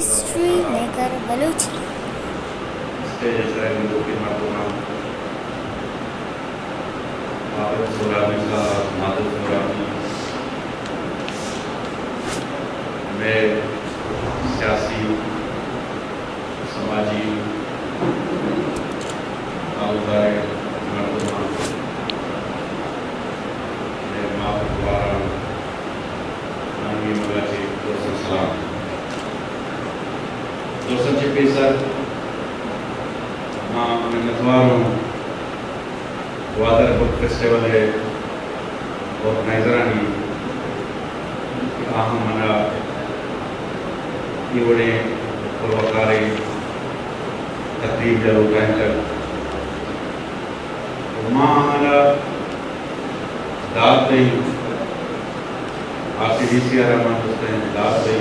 history लेकर Balochi stage शराब की मर्दों आदत सोरानी का मादत सोरानी में सियासी समाजी तालुकाए मर्दों में माफ द्वारा नामी मगाची दोस्तों सलाम दोस्तों चिपी सर मिन्नतवारों वादर बुक फेस्टिवल है ऑर्गनाइजरानी अहम मना इवड़े पूर्वकारी तकरीब जरूर कर माँ हमारा दाद दई RCDC रहमान दोस्त हैं दाद दई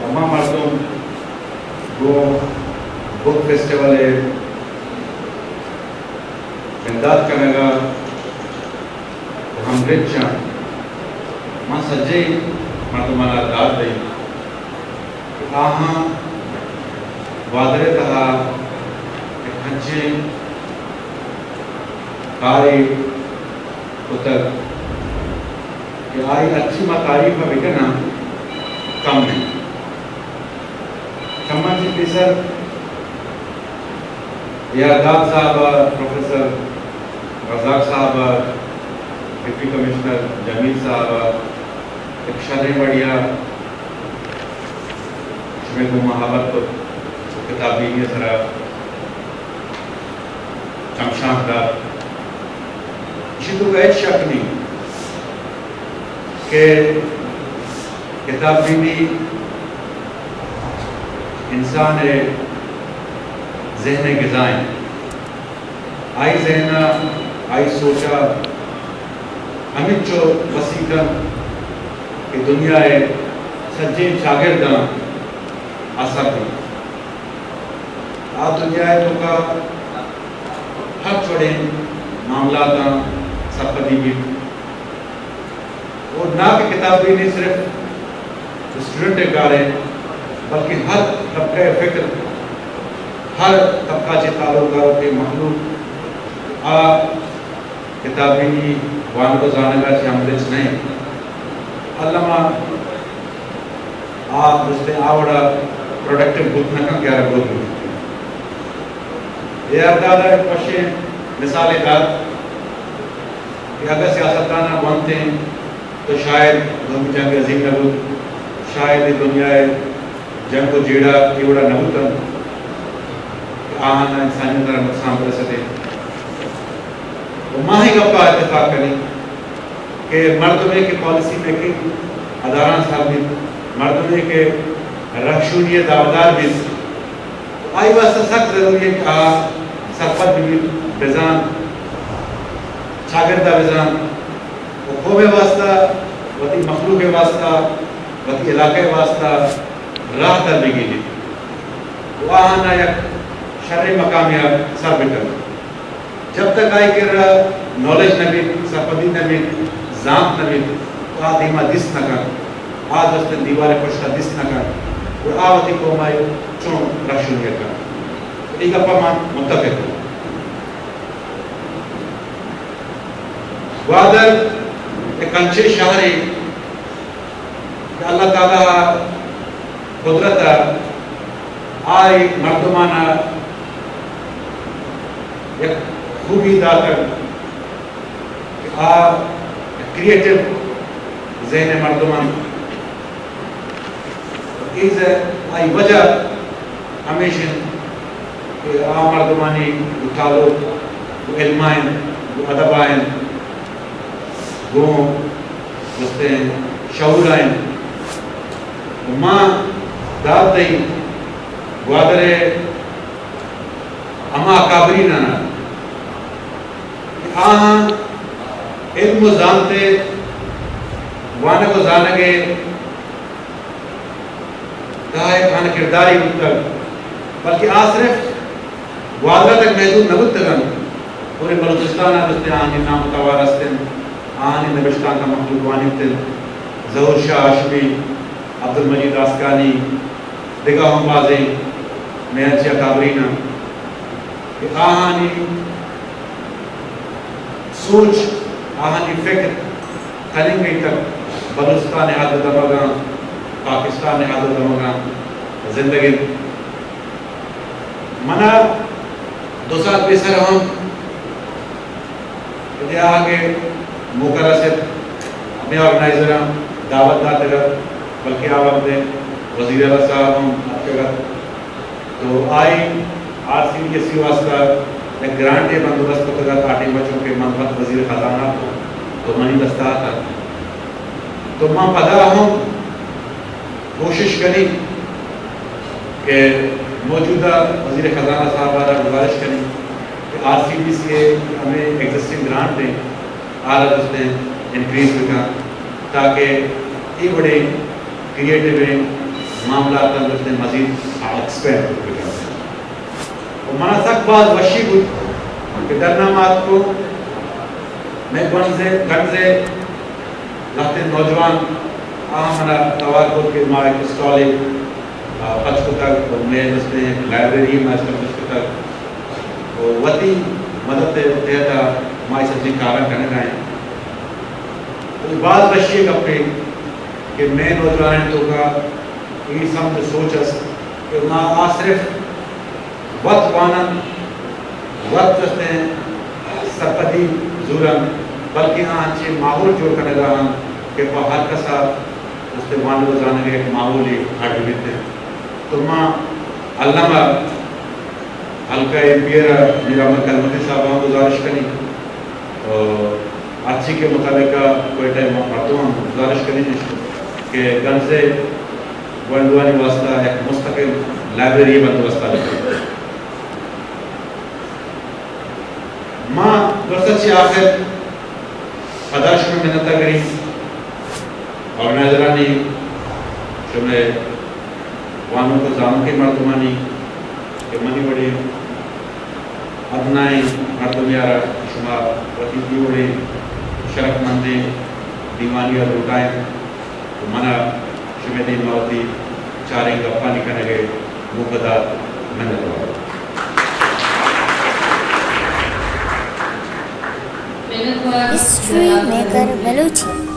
अम्मा मर्दों वो बुक फेस्टिवल है इमदाद करेगा हम रिचा मां सज्जे मर्दमाना दाद दई आहा वादरे तहा हंचे कारी उतर कि आई अच्छी मतारीफ बिकना कम है कम्मा जी सर यादाद साहब प्रोफेसर रज़ाक साहब डिप्टी कमिश्नर जमील साहब एक शर्ह बढ़िया इसमें को महावत किताबी ये सरा चमशान का इसी तो कोई शक नहीं कि किताबी भी इंसान है ज़हन ग़िज़ाएं आई ज़हना आई सोचा अमित जो वसीकन कि दुनिया है सज्जे शागिर्दा असर भी आ दुनिया है तो का हर छोड़े मामला का सपदी भी और ना कि किताब भी नहीं सिर्फ स्टूडेंट कार है बल्कि हर तबका फ़िक्र हर तबका के ताल्लुकारों के मखलूक आ किताबी वान रोजाना से हमलिस नहीं अल्लामा आ दोस्ते आवड़ा प्रोडक्टिव बुक न का क्या बुक ये अदादा पशे मिसाल दाद कि अगर सियासतदाना बनते हैं तो शायद दुनिया जंग अजीम नबूत शायद दुनिया जंग को जीड़ा कीड़ा नबूतन आना इंसानी तरह नुकसान कर सकते तो माही गप्पा इत्तेफाक करें कि मर्दमे के पॉलिसी मेकिंग अदारान साहब भी मर्दमे के रखशूनिय दावदार भी आई वास्ता सख्त ज़रूरी है कि आ सरपत भी बेजान शागिर्दा बेजान वो खोबे वास्ता वती मखलूक वास्ता वती इलाके वास्ता राह तर लगी है वो आना एक शर्य मकामिया साबित जब तक आई कि नॉलेज नबी सपदी नबी जाम नबी तो आ धीमा दिस न कर आज उसने दीवार पुष्टा दिस न कर और आवती को माय चों रशुनिया कर एक अपमान मुत्तफिक वादर एक कंचे शहरी अल्लाह ताला कुदरत आई मर्दमाना एक खूबी दाकर आ क्रिएटिव ज़हन मर्दमान इस आई वजह हमेशा कि आ मर्दमानी उठालो इल्माइन अदबाइन वो उसते शऊराइन माँ दाद दई वादरे अमा काबरी ना हाँ इल्म जानते वाने को जानगे कहा खान किरदारी उत्तर बल्कि आ सिर्फ वादरा तक महदूद नबुत तगन पूरे बलूचिस्तान रस्ते आनी नाम तवारस्ते आनी नबिश्तान का मखलूक वानिते ज़हूर शाह हाशमी अब्दुल मजीद आस्कानी دیگا ہم بازی میں اچھا کابرینا کہ آہانی سوچ آہانی فکر کھلیں گئی تک بلوچستان حادث دماغاں پاکستان حادث دماغاں زندگی منا 2 سال پیسر ہم کہ آگے موقع سے اپنے آرگنائزر دعوت نہ تیرا بلکہ آپ اپنے وزیر اعلیٰ صاحب ہم آپ کے گھر تو آئی RCBSC واسطہ ایک گرانٹ بندوبست کو تھا آٹھیں بچوں کے منفت وزیر خزانہ کو تو منی دستہ تھا تو ماں پدا ہوں کوشش کری کہ موجودہ وزیر خزانہ صاحب والا گزارش کریں کہ RCBSC ہمیں ایگزسٹنگ گرانٹ دیں اس نے انکریز بکا تاکہ یہ بڑے کریٹیو معاملات اس نے مزید ایکسپینڈ بکا اور منا سک بعض وشی بود کہ درنامات کو میں گنزے لہتے نوجوان منا توقع کہ ماں ایک اسٹالی پچ کو تک میں اس نے لائبریری میں اسٹیبلش کو تک وتی مدد دیتا ماں سبزی کارن کرنے گئے بعض وشی کپڑے کہ میں نوجوان تو کا یہ سمجھ سوچس کہ وہاں صرف وقت وانن وقت اس نے سرپدی زورن بلکہ اچھے ماحول جوڑ کرنے رہا کہ وہ ہر کسا اس نے وان روزانے کے ایک ماحول ہی ہٹ ہوتے تو ماں علامہ حلقہ امپیر نظام کلمتی صاحب گزارش کریں اچھی کے متعلقہ کوئی ٹائم مردوں گزارش کریں کہ گنزے ورلڈوانی واسطہ ایک مستقل لائبریری بندوبستہ لکھیں ماں درست آخر اداش میں محنت کری آرگنائزرانی شملے وانوں کو زاموں کی مردمانی کہ منی بڑی ادنائی مردمیارا شما وطیقی بڑی شرف مندی دیوانی اور روٹائیں منا شمی دین موتی چاریں گپا نکنے گئے مقدار محنت ہوا ہسٹری میکر بلوچی